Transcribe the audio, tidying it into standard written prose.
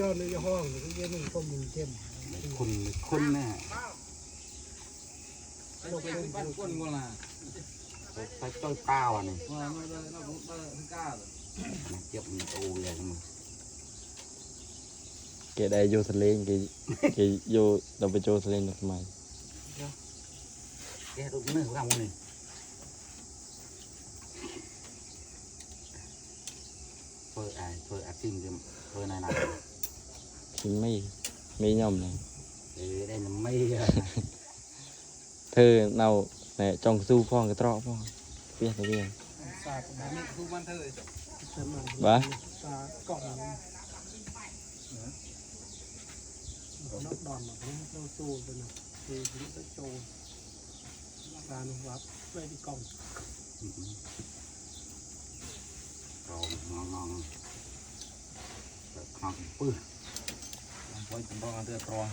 เจ้าในห้องนี่ก็เยอะหนึ่งต้มมันเข้มคุณแน่เราไปบ้านก้นกูล่ะไปต้อยเปล่าอ่ะนี่เราถึงกล้าเลยเจ็บมันโอ้ยมึงแกได้โยทะเลแกโยเราไปโจทะเลทำไมแกดูเนื้อของเราเนี่ยเพื่อซิมเพื่อนายนะที่ไม่ย่อมเลยได้น้ำไม่เธอเนาเนี่ยจองสู้พ่อกระตรอกพ่อเปี้ยตะเวียนสาดนี่ทุกวันเธอบ้าสาดกล่องนักดอนแบบนี้เราโจไปหน่อยคือนี่ก็โจการวัดไปที่กล่องงองปื้อ ไว้ผมต้องเอาเรือตรอง